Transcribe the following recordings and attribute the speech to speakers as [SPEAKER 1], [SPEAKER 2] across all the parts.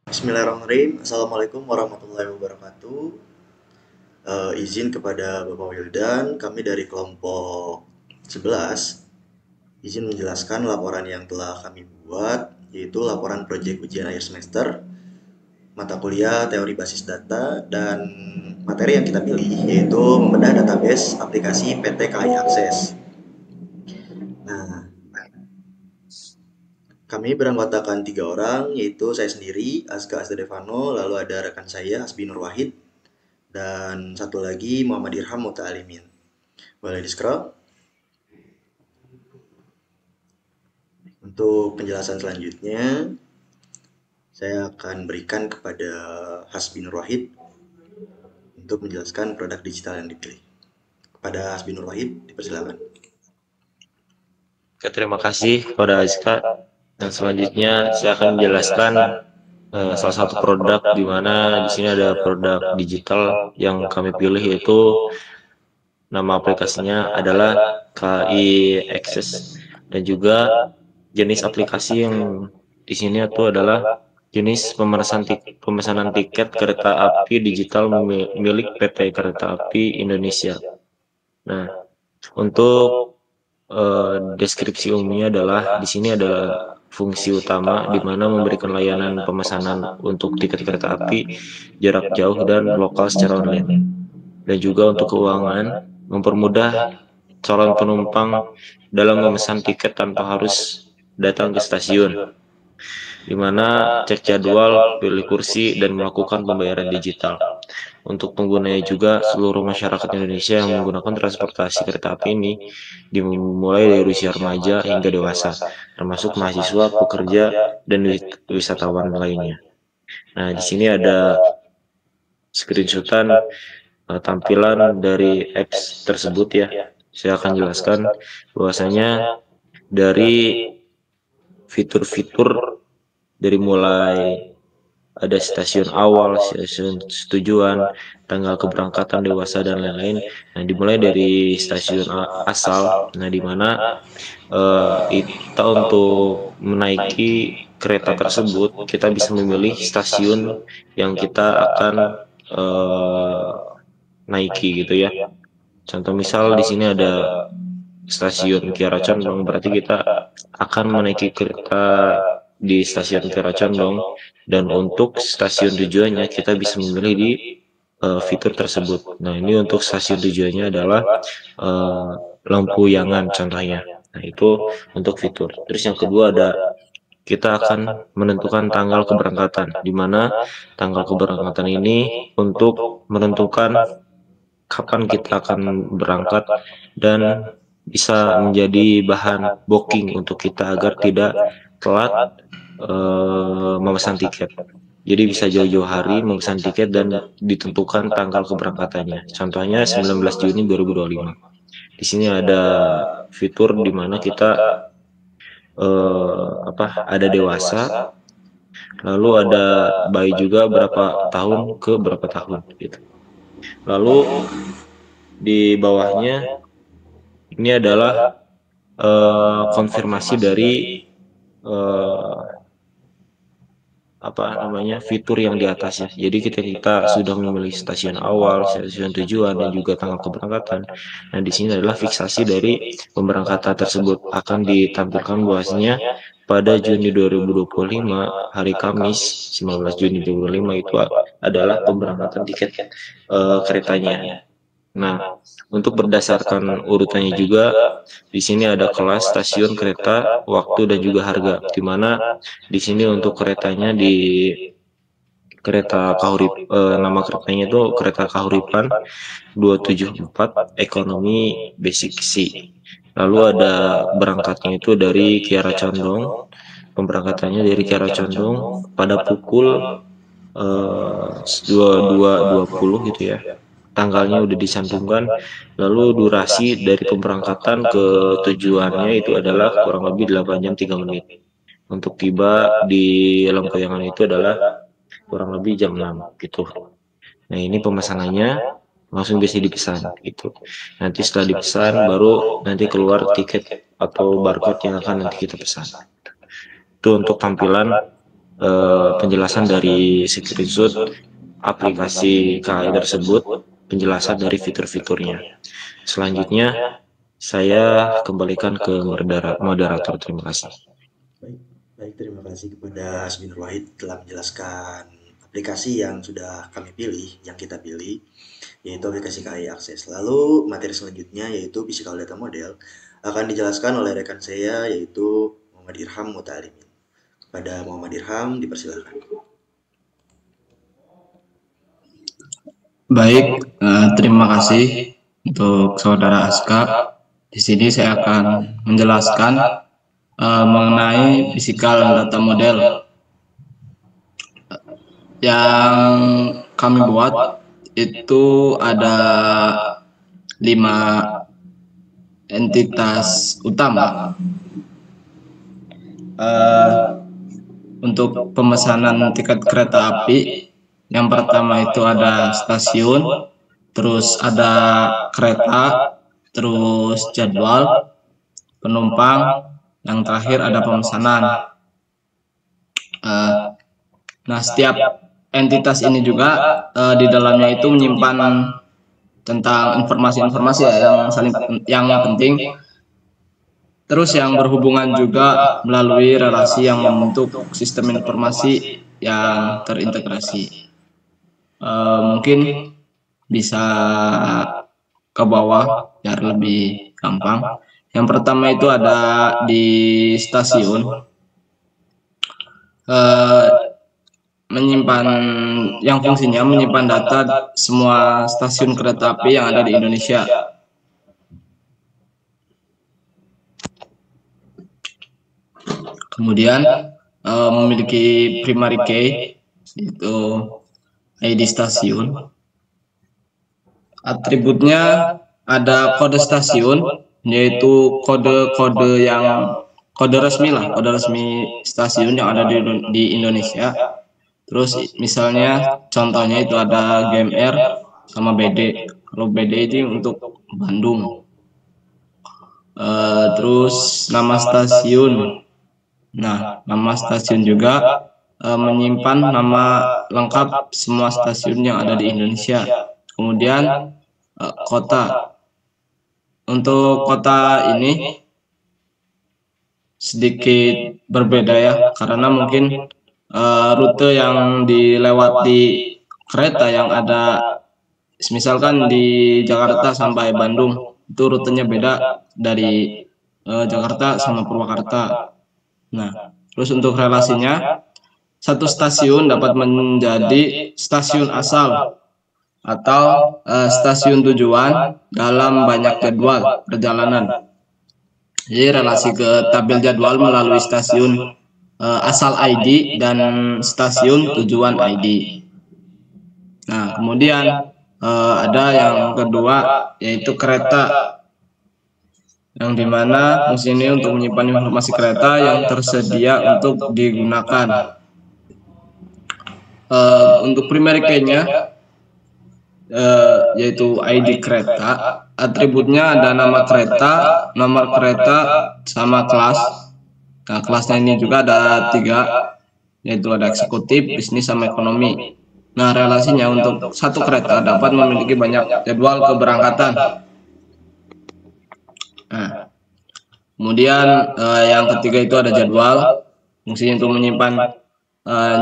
[SPEAKER 1] Bismillahirrahmanirrahim. Assalamualaikum warahmatullahi wabarakatuh. Izin kepada Bapak Wildan, kami dari kelompok 11 izin menjelaskan laporan yang telah kami buat, yaitu laporan proyek ujian akhir semester, mata kuliah teori basis data, dan materi yang kita pilih yaitu membedah database aplikasi PT KAI Akses. Nah, kami beranggotakan 3 orang, yaitu saya sendiri, Azka Asdedevano, lalu ada rekan saya, Hasbi Nur Wahid, dan satu lagi Muhammad Irham Muta'alimin. Boleh di-scroll. Untuk penjelasan selanjutnya, saya akan berikan kepada Hasbi Nur Wahid untuk menjelaskan produk digital yang dipilih. Kepada Hasbi Nur Wahid, dipersilakan.
[SPEAKER 2] Oke, terima kasih kepada Azka. Dan selanjutnya saya akan menjelaskan salah satu produk di mana di sini ada produk digital yang kami pilih, yaitu nama aplikasinya adalah KAI Access, dan juga jenis aplikasi yang di sini itu adalah jenis pemesanan tiket kereta api digital milik PT Kereta Api Indonesia. Nah, untuk deskripsi umumnya adalah di sini adalah fungsi utama di mana memberikan layanan pemesanan untuk tiket kereta api jarak jauh dan lokal secara online, dan juga untuk keuangan, mempermudah calon penumpang dalam memesan tiket tanpa harus datang ke stasiun, di mana cek jadwal, pilih kursi, dan melakukan pembayaran digital. Untuk penggunanya juga seluruh masyarakat Indonesia yang menggunakan transportasi kereta api ini, dimulai dari usia remaja hingga dewasa, termasuk mahasiswa, pekerja, dan wisatawan lainnya. Nah, di sini ada screenshotan tampilan dari apps tersebut ya. Saya akan jelaskan bahwasanya dari fitur-fitur dari mulai ada stasiun awal, stasiun tujuan, tanggal keberangkatan dewasa, dan lain-lain. Nah, dimulai dari stasiun asal, nah di mana kita untuk menaiki kereta tersebut, kita bisa memilih stasiun yang kita akan naiki gitu ya. Contoh misal di sini ada stasiun Kiara Condong, berarti kita akan menaiki kereta di stasiun Kiara Condong, dan untuk stasiun tujuannya kita bisa memilih di fitur tersebut. Nah, ini untuk stasiun tujuannya adalah Lempuyangan contohnya. Nah, itu untuk fitur. Terus yang kedua ada kita akan menentukan tanggal keberangkatan, di mana tanggal keberangkatan ini untuk menentukan kapan kita akan berangkat dan bisa menjadi bahan booking untuk kita agar tidak telat memesan tiket. Jadi bisa jauh-jauh hari memesan tiket dan ditentukan tanggal keberangkatannya. Contohnya 19 Juni 2025. Di sini ada fitur di mana kita ada dewasa, lalu ada bayi juga berapa tahun ke berapa tahun gitu. Lalu di bawahnya ini adalah konfirmasi dari fitur yang di atas ya. Jadi kita sudah memilih stasiun awal, stasiun tujuan, dan juga tanggal keberangkatan. Nah, di sini adalah fiksasi dari pemberangkatan tersebut akan ditampilkan bahwasanya pada Juni 2025 hari Kamis 19 Juni 2025 itu adalah pemberangkatan tiket keretanya. Nah, untuk berdasarkan urutannya juga di sini ada kelas, stasiun, kereta, waktu, dan juga harga. Di mana di sini untuk keretanya di kereta nama keretanya itu kereta Kahuripan 274 ekonomi basic C. Lalu ada berangkatnya itu dari Kiara Condong. Pemberangkatannya dari Kiara Condong pada pukul 22.20 gitu ya. Tanggalnya udah dicantumkan, lalu durasi dari pemberangkatan ke tujuannya itu adalah kurang lebih 8 jam 3 menit. Untuk tiba di Lempuyangan itu adalah kurang lebih jam 6 gitu. Nah, ini pemesanannya. langsung bisa dipesan gitu. Nanti setelah dipesan baru nanti keluar tiket atau barcode yang akan nanti kita pesan. Itu untuk tampilan penjelasan dari screenshot aplikasi KAI tersebut, penjelasan dari fitur-fiturnya. Selanjutnya saya kembalikan ke moderator. Terima kasih.
[SPEAKER 1] Baik, terima kasih kepada Asbin Wahid telah menjelaskan aplikasi yang sudah kami pilih, yang kita pilih, yaitu aplikasi KAI Akses. Lalu materi selanjutnya yaitu Physical Data Model akan dijelaskan oleh rekan saya yaitu Muhammad Irham Mutalimin. Kepada Muhammad Irham dipersilakan.
[SPEAKER 3] Baik, terima kasih untuk saudara Aska. Di sini saya akan menjelaskan mengenai physical data model yang kami buat. Itu ada 5 entitas utama. Untuk pemesanan tiket kereta api, yang pertama itu ada stasiun, terus ada kereta, terus jadwal, penumpang, yang terakhir ada pemesanan. Nah, setiap entitas ini juga di dalamnya itu menyimpan tentang informasi-informasi yang penting. Terus yang berhubungan juga melalui relasi yang membentuk sistem informasi yang terintegrasi. Mungkin bisa ke bawah biar lebih gampang. Yang pertama itu ada di stasiun, menyimpan yang fungsinya menyimpan data semua stasiun kereta api yang ada di Indonesia. Kemudian memiliki primary key, itu ID stasiun. Atributnya ada kode stasiun, yaitu kode resmi lah, kode resmi stasiun yang ada di Indonesia. Terus misalnya contohnya itu ada GMR sama BD. Kalau BD itu untuk Bandung. Terus nama stasiun. Nah, nama stasiun juga menyimpan nama lengkap semua stasiun yang ada di Indonesia. Kemudian kota. Untuk kota ini sedikit berbeda ya, karena mungkin rute yang dilewati kereta yang ada, misalkan di Jakarta sampai Bandung, itu rutenya beda dari Jakarta sama Purwakarta. Nah, terus untuk relasinya, satu stasiun dapat menjadi stasiun asal atau stasiun tujuan dalam banyak jadwal perjalanan. Jadi relasi ke tabel jadwal melalui stasiun asal ID dan stasiun tujuan ID. Nah, kemudian ada yang kedua yaitu kereta, yang dimana fungsi ini untuk menyimpan informasi kereta yang tersedia untuk digunakan. Untuk primary key-nya yaitu ID kereta, atributnya ada nama kereta, nomor kereta, sama kelas. Nah, kelasnya ini juga ada 3, yaitu ada eksekutif, bisnis, sama ekonomi. Nah, relasinya untuk satu kereta dapat memiliki banyak jadwal keberangkatan. Nah, kemudian yang ketiga itu ada jadwal, fungsinya untuk menyimpan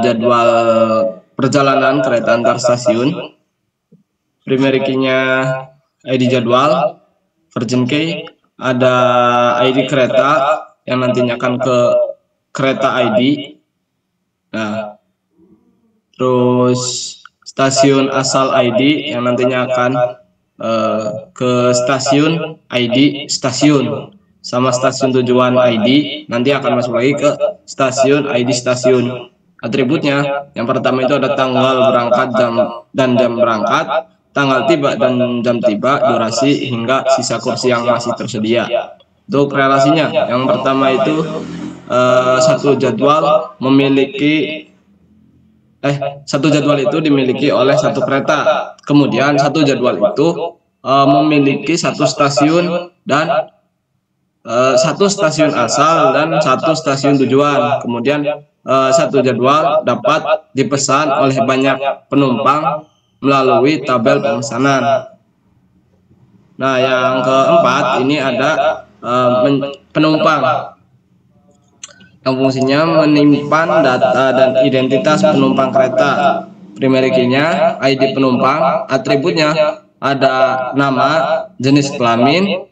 [SPEAKER 3] jadwal perjalanan kereta antar stasiun. Primary key-nya ID jadwal, virgin key ada ID kereta yang nantinya akan ke kereta ID. Nah, terus stasiun asal ID yang nantinya akan ke stasiun ID stasiun, sama stasiun tujuan ID nanti akan masuk lagi ke stasiun ID stasiun. Atributnya yang pertama itu ada tanggal berangkat, jam berangkat, tanggal tiba dan jam tiba, durasi hingga sisa kursi yang masih tersedia. Untuk relasinya, yang pertama itu satu jadwal memiliki satu jadwal itu dimiliki oleh satu kereta. Kemudian satu jadwal itu memiliki satu stasiun dan satu stasiun asal dan satu stasiun tujuan. Kemudian satu jadwal dapat dipesan oleh banyak penumpang melalui tabel pemesanan. Nah, yang keempat ini ada penumpang yang fungsinya menyimpan data dan identitas penumpang kereta. Primary key-nya ID penumpang, atributnya ada nama, jenis kelamin,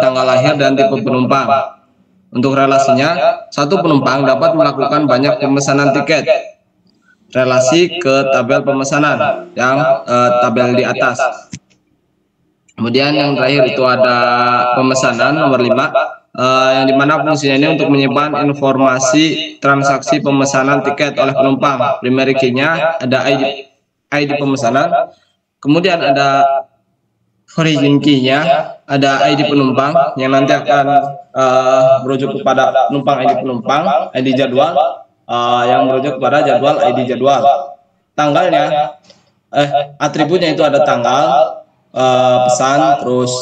[SPEAKER 3] tanggal lahir dan tipe penumpang. Untuk relasinya, satu penumpang dapat melakukan banyak pemesanan tiket. Relasi ke tabel pemesanan yang tabel di atas. Kemudian yang terakhir itu ada pemesanan nomor 5, yang dimana fungsinya ini untuk menyimpan informasi transaksi pemesanan tiket oleh penumpang. Primary key-nya ada ID pemesanan, kemudian ada origin key-nya, ada ID penumpang yang nanti akan merujuk kepada penumpang ID penumpang, ID jadwal yang merujuk kepada jadwal ID jadwal. Tanggalnya, atributnya itu ada tanggal, pesan, terus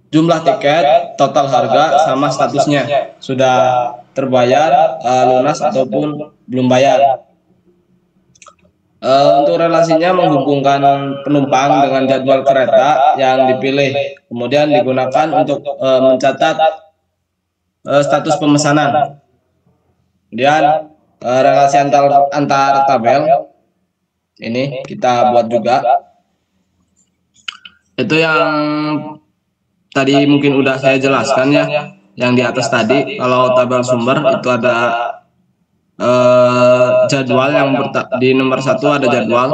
[SPEAKER 3] jumlah tiket, total harga, sama statusnya sudah terbayar, lunas ataupun belum bayar. Untuk relasinya menghubungkan penumpang dengan jadwal kereta yang dipilih, kemudian digunakan untuk mencatat status pemesanan. Kemudian relasi antar tabel ini kita buat juga. Itu yang tadi mungkin udah saya jelaskan ya, yang di atas tadi. Kalau tabel sumber itu ada jadwal yang di nomor 1 ada jadwal,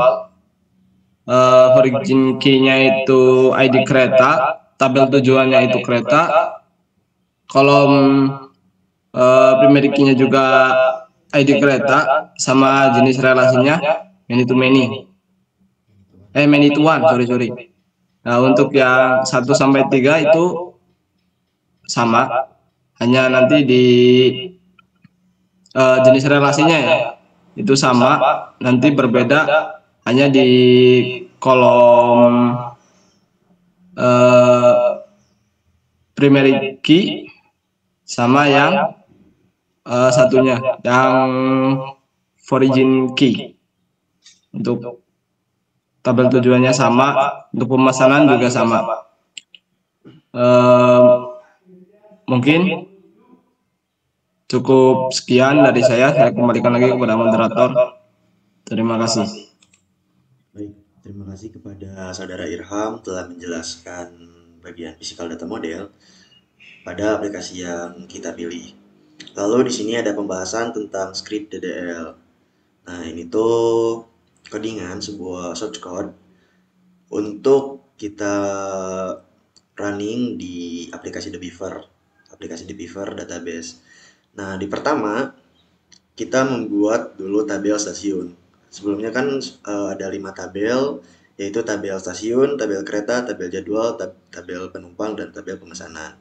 [SPEAKER 3] origin key-nya itu ID kereta, tabel tujuannya itu kereta, kolom primary key-nya juga ID kereta, sama jenis relasinya many to many, many to one, sorry. Nah, untuk yang 1 sampai 3 itu sama, hanya nanti di jenis relasinya ya, itu sama, nanti berbeda hanya di kolom primary key sama yang satunya, yang origin key. Untuk tabel tujuannya sama, untuk pemesanan juga sama. Mungkin cukup sekian dari saya kembalikan lagi kepada moderator. Terima kasih.
[SPEAKER 1] Baik, terima kasih kepada Saudara Irham telah menjelaskan bagian physical data model pada aplikasi yang kita pilih. Lalu di sini ada pembahasan tentang script DDL. Nah, ini tuh codingan, sebuah shortcode untuk kita running di aplikasi The Beaver database. Nah, di pertama kita membuat dulu tabel stasiun. Sebelumnya kan ada 5 tabel, yaitu tabel stasiun, tabel kereta, tabel jadwal, tabel penumpang, dan tabel pemesanan.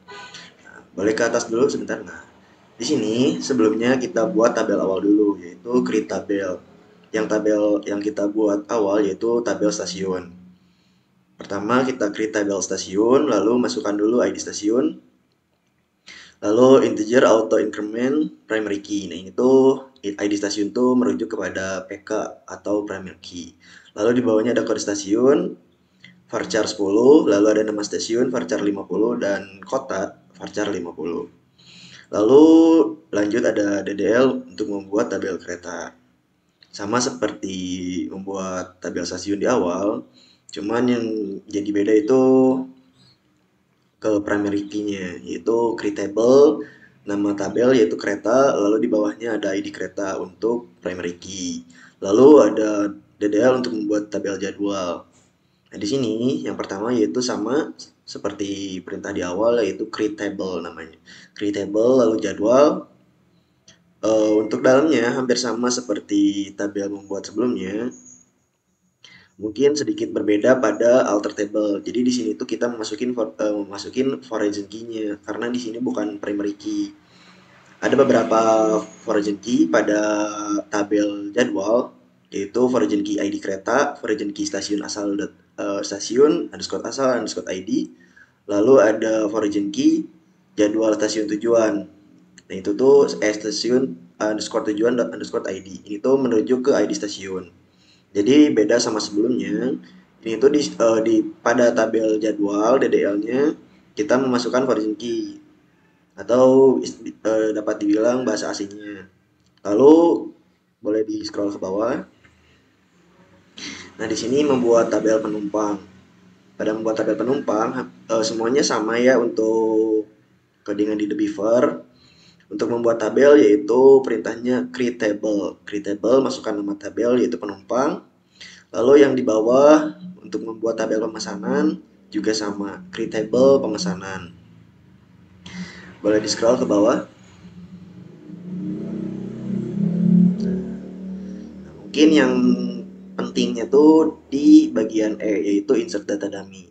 [SPEAKER 1] Nah, boleh ke atas dulu sebentar. Nah, di sini sebelumnya kita buat tabel awal dulu, yaitu create tabel. Yang tabel yang kita buat awal yaitu tabel stasiun. Pertama kita create tabel stasiun, lalu masukkan dulu ID stasiun, lalu integer auto increment primary key. Nah, ini tuh ID stasiun tuh merujuk kepada PK atau primary key. Lalu di bawahnya ada kode stasiun varchar 10, lalu ada nama stasiun varchar 50 dan kota varchar 50. Lalu lanjut ada DDL untuk membuat tabel kereta. Sama seperti membuat tabel stasiun di awal, cuman yang jadi beda itu ke primary key-nya, yaitu create table, nama tabel yaitu kereta, lalu di bawahnya ada ID kereta untuk primary key. Lalu ada DDL untuk membuat tabel jadwal. Nah, di sini yang pertama yaitu sama seperti perintah di awal, yaitu create table namanya. Create table lalu jadwal. Untuk dalamnya hampir sama seperti tabel membuat sebelumnya. Mungkin sedikit berbeda pada alter table. Jadi di sini tuh kita masukin origin key-nya karena di sini bukan primary key. Ada beberapa origin key pada tabel jadwal yaitu Virgin Key ID kereta, Virgin Key stasiun asal stasiun underscore ID, lalu ada Virgin Key jadwal stasiun tujuan. Nah itu tuh stasiun underscore tujuan underscore ID. Ini tuh menuju ke ID stasiun. Jadi beda sama sebelumnya. Ini tuh pada tabel jadwal DDL-nya kita memasukkan Virgin Key atau dapat dibilang bahasa asingnya. Lalu boleh di scroll ke bawah. Nah di sini membuat tabel penumpang. Pada membuat tabel penumpang semuanya sama ya untuk codingan di The Beaver. Untuk membuat tabel yaitu perintahnya create table. Create table masukkan nama tabel yaitu penumpang. Lalu yang di bawah untuk membuat tabel pemesanan juga sama, create table pemesanan. Boleh di scroll ke bawah. Nah, mungkin yang pentingnya tuh di bagian E yaitu insert data dummy.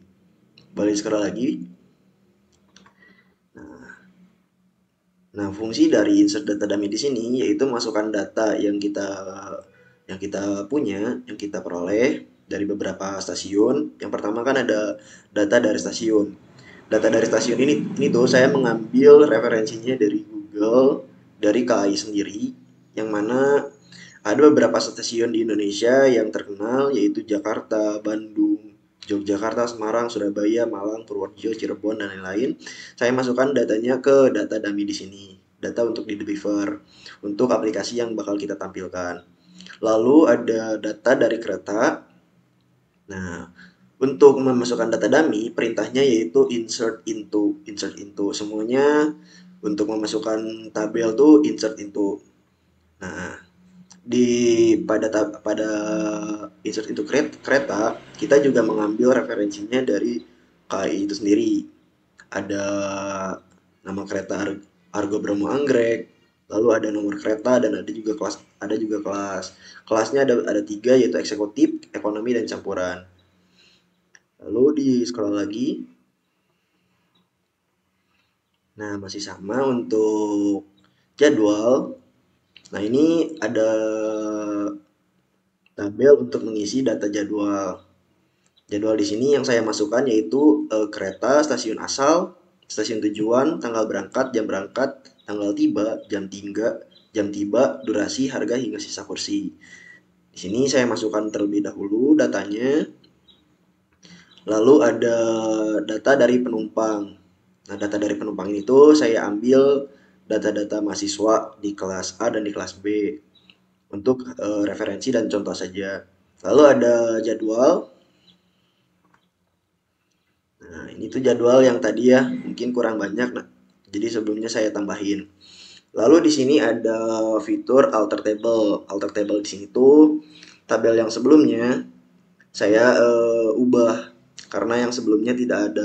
[SPEAKER 1] Boleh scroll lagi. Nah, fungsi dari insert data dummy di sini yaitu masukkan data yang kita punya, yang kita peroleh dari beberapa stasiun. Yang pertama kan ada data dari stasiun. Data dari stasiun ini tuh saya mengambil referensinya dari Google, dari KAI sendiri, yang mana ada beberapa stasiun di Indonesia yang terkenal yaitu Jakarta, Bandung, Yogyakarta, Semarang, Surabaya, Malang, Purworejo, Cirebon, dan lain-lain. Saya masukkan datanya ke data dummy di sini. Data untuk di The Beaver, untuk aplikasi yang bakal kita tampilkan. Lalu ada data dari kereta. Nah, untuk memasukkan data dummy, perintahnya yaitu insert into. Semuanya untuk memasukkan tabel tuh insert into. Nah, pada insert into kereta, kita juga mengambil referensinya dari KAI itu sendiri. Ada nama kereta Argo Bromo Anggrek, lalu ada nomor kereta dan ada juga kelas. Kelasnya ada 3 yaitu eksekutif, ekonomi, dan campuran. Lalu di scroll lagi. Nah, masih sama untuk jadwal. Nah, ini ada tabel untuk mengisi data jadwal. Jadwal di sini yang saya masukkan yaitu kereta, stasiun asal, stasiun tujuan, tanggal berangkat, tanggal tiba, jam tiba, durasi, harga, hingga sisa kursi. Di sini saya masukkan terlebih dahulu datanya. Lalu ada data dari penumpang. Nah, data dari penumpang ini tuh saya ambil data-data mahasiswa di kelas A dan di kelas B untuk referensi dan contoh saja. Lalu ada jadwal. Nah, ini tuh jadwal yang tadi ya, mungkin kurang banyak. Nah, jadi sebelumnya saya tambahin. Lalu di sini ada fitur alter table. Alter table di sini tuh tabel yang sebelumnya saya ubah karena yang sebelumnya tidak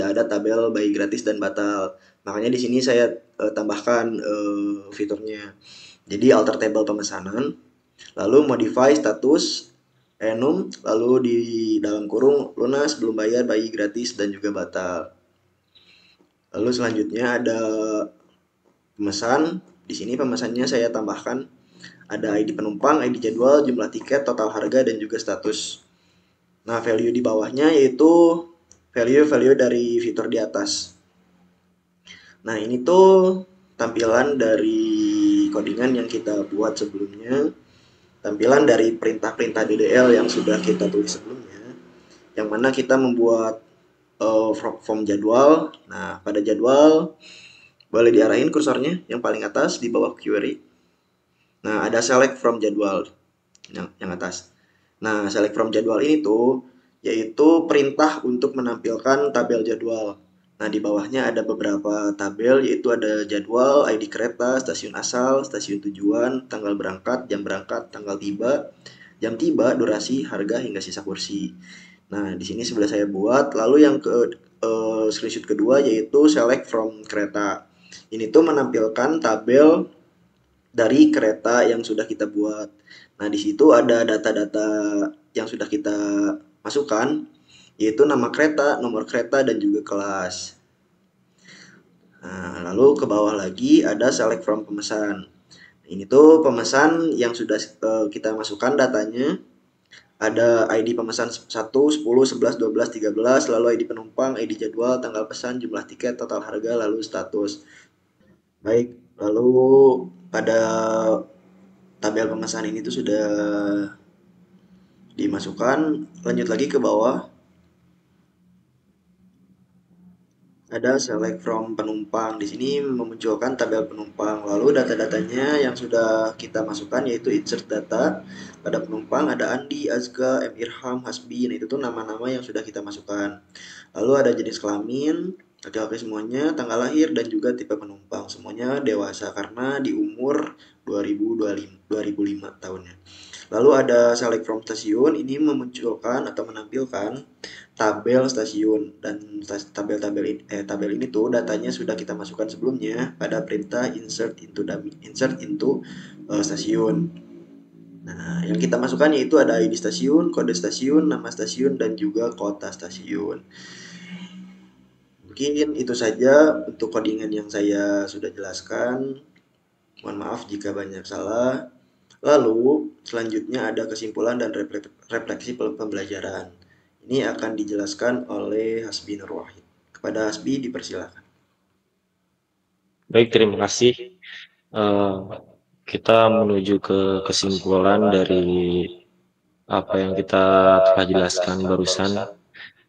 [SPEAKER 1] ada tabel bayi gratis dan batal. Makanya di sini saya tambahkan fiturnya. Jadi alter table pemesanan, lalu modify status enum, lalu di dalam kurung lunas, belum bayar, bayi gratis, dan juga batal. Lalu selanjutnya ada pemesan. Di sini pemesannya saya tambahkan ada ID penumpang, ID jadwal, jumlah tiket, total harga, dan juga status. Nah, value di bawahnya yaitu value dari fitur di atas. Nah, ini tuh tampilan dari codingan yang kita buat sebelumnya. Tampilan dari perintah-perintah DDL yang sudah kita tulis sebelumnya. Yang mana kita membuat form jadwal. Nah, pada jadwal boleh diarahin kursornya yang paling atas di bawah query. Nah, ada select from jadwal yang atas. Nah, select from jadwal ini tuh yaitu perintah untuk menampilkan tabel jadwal. Nah, di bawahnya ada beberapa tabel yaitu ada jadwal, ID kereta, stasiun asal, stasiun tujuan, tanggal berangkat, tanggal tiba, jam tiba, durasi, harga, hingga sisa kursi. Nah, di sini sebelah saya buat. Lalu yang screenshot kedua yaitu select from kereta. Ini tuh menampilkan tabel dari kereta yang sudah kita buat. Nah, di situ ada data-data yang sudah kita masukkan, yaitu nama kereta, nomor kereta, dan juga kelas. Nah, lalu ke bawah lagi ada select from pemesan. Ini tuh pemesan yang sudah kita masukkan datanya. Ada ID pemesan 1, 10, 11, 12, 13, lalu ID penumpang, ID jadwal, tanggal pesan, jumlah tiket, total harga, lalu status. Baik, lalu pada tabel pemesan ini tuh sudah dimasukkan. Lanjut lagi ke bawah. Ada select from penumpang. Di sini memunculkan tabel penumpang. Lalu data-datanya yang sudah kita masukkan yaitu insert data. Pada penumpang ada Andi, Azka, M. Irham, Hasbi. Nah, itu tuh nama-nama yang sudah kita masukkan. Lalu ada jenis kelamin, laki-laki semuanya, tanggal lahir, dan juga tipe penumpang. Semuanya dewasa karena di umur 2005 tahunnya. Lalu ada select from stasiun, ini memunculkan atau menampilkan tabel stasiun, dan tabel ini tuh datanya sudah kita masukkan sebelumnya pada perintah insert into stasiun. Nah, yang kita masukkan yaitu ada ID stasiun, kode stasiun, nama stasiun, dan juga kota stasiun. Mungkin itu saja untuk codingan yang saya sudah jelaskan. Mohon maaf jika banyak salah. Lalu, selanjutnya ada kesimpulan dan refleksi pembelajaran. Ini akan dijelaskan oleh Hasbi Nur Wahid. Kepada Hasbi dipersilakan.
[SPEAKER 2] Baik, terima kasih. Kita menuju ke kesimpulan dari apa yang kita telah jelaskan barusan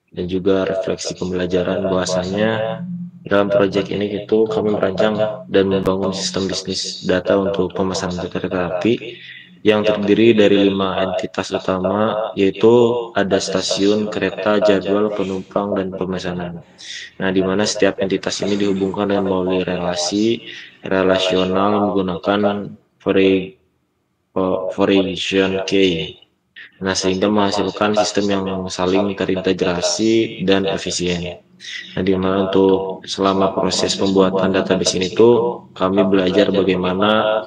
[SPEAKER 2] dan juga refleksi pembelajaran bahwasanya dalam proyek ini itu kami merancang dan membangun sistem bisnis data untuk pemesanan kereta api yang terdiri dari 5 entitas utama, yaitu ada stasiun, kereta, jadwal, penumpang, dan pemesanan. Nah, di mana setiap entitas ini dihubungkan dengan melalui relasi relasional menggunakan variation key. Nah, sehingga menghasilkan sistem yang saling terintegrasi dan efisien. Nah, di mana untuk selama proses pembuatan database ini tuh kami belajar bagaimana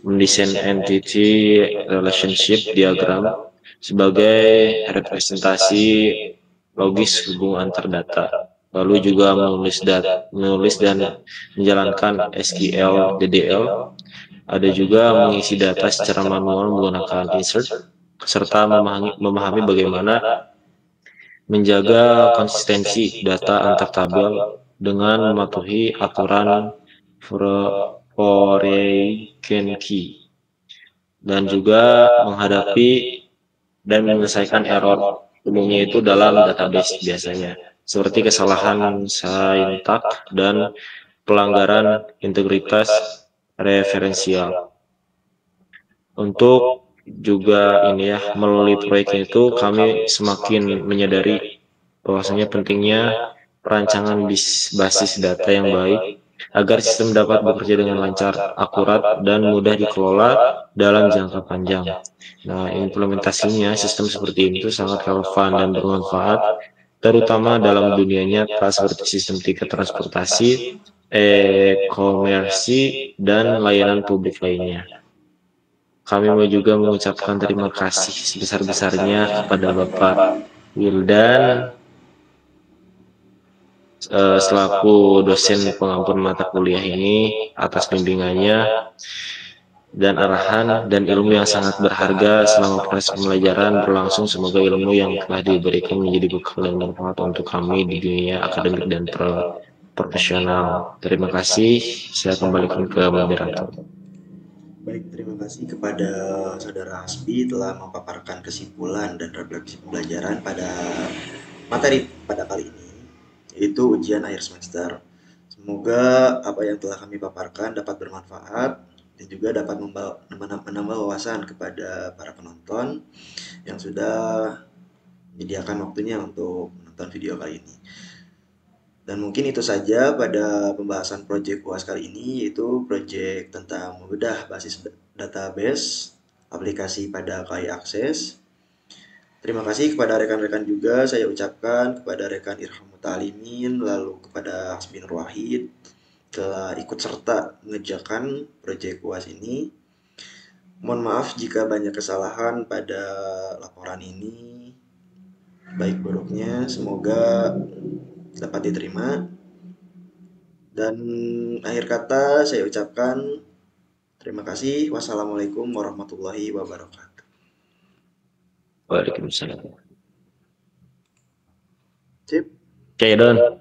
[SPEAKER 2] mendesain entity relationship diagram sebagai representasi logis hubungan antar data. Lalu juga menulis dan menjalankan SQL, DDL. Ada juga mengisi data secara manual menggunakan insert, serta memahami bagaimana menjaga konsistensi data antar tabel dengan mematuhi aturan foreign key, dan juga menghadapi dan menyelesaikan error umumnya itu dalam database biasanya, seperti kesalahan sintak dan pelanggaran integritas referensial. Untuk juga ini ya, melalui proyek itu kami semakin menyadari bahwasanya pentingnya perancangan basis data yang baik agar sistem dapat bekerja dengan lancar, akurat, dan mudah dikelola dalam jangka panjang. Nah, implementasinya sistem seperti ini itu sangat relevan dan bermanfaat, terutama dalam dunia nyata seperti sistem tiket transportasi, e-komersi, dan layanan publik lainnya. Kami mau juga mengucapkan terima kasih sebesar-besarnya kepada Bapak Wildan selaku dosen pengampun mata kuliah ini atas bimbingannya dan arahan dan ilmu yang sangat berharga selama proses pembelajaran berlangsung. Semoga ilmu yang telah diberikan menjadi bekal dan bermanfaat untuk kami di dunia akademik dan profesional. Terima kasih. Saya kembalikan ke moderator.
[SPEAKER 1] Baik, terima kasih kepada Saudara Hasbi telah memaparkan kesimpulan dan refleksi pembelajaran pada materi pada kali ini, yaitu ujian akhir semester. Semoga apa yang telah kami paparkan dapat bermanfaat dan juga dapat menambah wawasan kepada para penonton yang sudah menyediakan waktunya untuk menonton video kali ini. Dan mungkin itu saja pada pembahasan proyek UAS kali ini, yaitu proyek tentang membedah basis database aplikasi pada KAI Akses. Terima kasih kepada rekan-rekan juga saya ucapkan, kepada rekan Irham Mutalimin, lalu kepada Hasbi Nur Wahid telah ikut serta mengerjakan proyek UAS ini. Mohon maaf jika banyak kesalahan pada laporan ini, baik buruknya semoga dapat diterima. Dan akhir kata saya ucapkan Terima kasih. Wassalamualaikum warahmatullahi wabarakatuh.
[SPEAKER 2] Waalaikumsalam.
[SPEAKER 1] Sip.
[SPEAKER 2] Oke, Don.